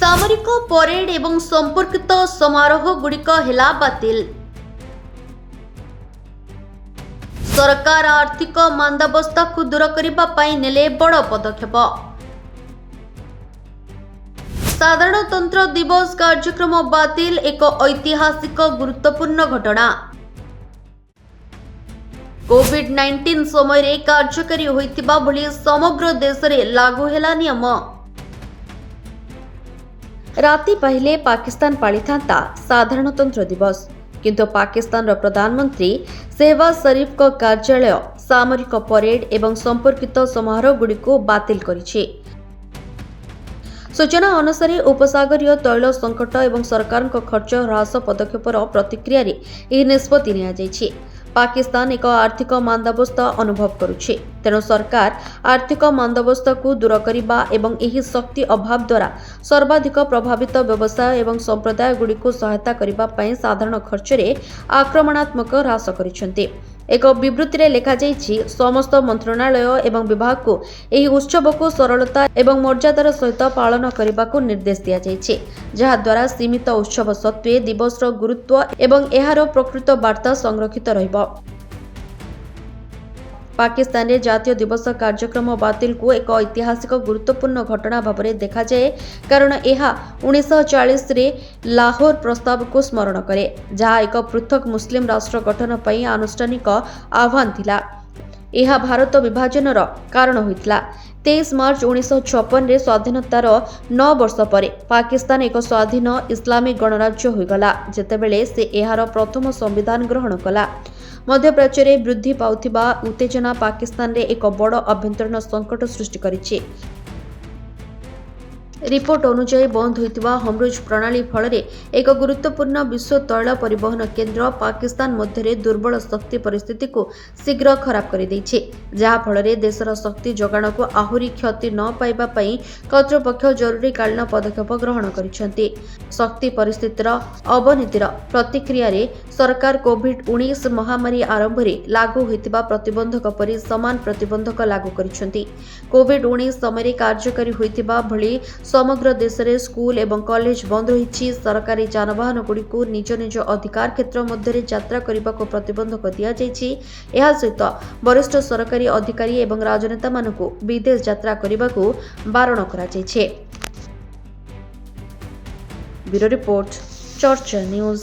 सामरिक परेड एवं संपर्कित समारोह गुड़िक हेला बातिल। सरकार आर्थिक मांदावस्था को दूर करने पाई नेले बड़ पदक्षेप। साधारणतंत्र दिवस कार्यक्रम बातिल एक ऐतिहासिक गुरुत्वपूर्ण घटना। कोविड-19 समय कार्यकारी होइतिबा भली समग्र देश रे लागू हेला नियम। राति पहले पाकिस्तान पालिथांता साधारणतंत्र दिवस, किंतु पाकिस्तान प्रधानमंत्री शहबाज शरीफ को कार्यालय सामरिक परेड एवं संपर्कित समारोह गुड़िक बातिल करिछि। सूचना अनुसार उपसागरीय तैल संकट एवं सरकार खर्च ह्रास पदक्षेपर प्रतिक्रिया यह निष्पत्ति निया जायछि। पाकिस्तान एक आर्थिक मांदावस्था अनुभव करुछि, तेणु सरकार आर्थिक मांदावस्था को दूर करने एवं एही शक्ति अभाव द्वारा सर्वाधिक प्रभावित व्यवसाय एवं संप्रदाय गुड़िक सहायता करने साधारण खर्च रे आक्रमणात्मक ह्रास करिसेंति। एक विवृत्ति रे लेखा जायछि, समस्त मंत्रणालय एवं विभाग को एही उत्सव को सरलता एवं मर्यादार सहित पालन करने को निर्देश दिया जायछि, जहा द्वारा सीमित उत्सव सत्वे दिवसर गुरुत्व एवं एहार प्रकृत वार्ता संरक्षित रहिबो। पाकिस्तान रे जातीय दिवस कार्यक्रम बातिल को एक ऐतिहासिक गुरुत्वपूर्ण घटना भाव में देखा जाए, कारण यह 1940 रे लाहौर प्रस्ताव को स्मरण करे, जहाँ एक पृथक मुस्लिम राष्ट्र गठन पर आनुष्ठानिक आह्वान थिला। यह भारत विभाजन कारण होइतिला। 23 मार्च 1956 रे स्वाधीनतार 9 वर्ष पर पाकिस्तान एक स्वाधीन इस्लामिक गणराज्य होइगला, जेतेबेले से एहार प्रथम संविधान ग्रहण कला। मध्यप्राच्य रे वृद्धि पाउथिबा उत्तेजना पाकिस्तान रे एक बड़ आभ्यंतरीण संकट सृष्टि करिछि। रिपोर्ट अनुसार बंद होइतिबा होमरुज प्रणाली फल एक गुरुत्वपूर्ण विश्व तैल परिवहन केन्द्र पाकिस्तान मध्य दुर्बल शक्ति परिस्थिति को शीघ्र खराब कर देछि, जहा फल देशर शक्ति जोगाण को आहुरी क्षति न पाइबा पई कर्तृपक्ष जरूरीकालीन पदक्षेप ग्रहण करिसेंति। शक्ति परिस्थितिर अवनतिर प्रतिक्रिया रे सरकार कोविड-19 महामारी आरंभ रे लागू होइतिबा प्रतिबंधक परि समान प्रतिबंधक लागू करिसेंति। कोविड-19 समय कार्यकारी होइतिबा भली समग्र देश रे स्कूल एवं कॉलेज बंद रही। सरकारी जानवाहन गुड़ी को निज निज अधिकार क्षेत्र मध्य यात्रा करने को प्रतिबंधक दिया जायछि। एहा सहित वरिष्ठ सरकारी अधिकारी एवं राजनेता मानकु विदेश यात्रा करने को बारण करा जायछि। ब्यूरो रिपोर्ट, चर्चा न्यूज।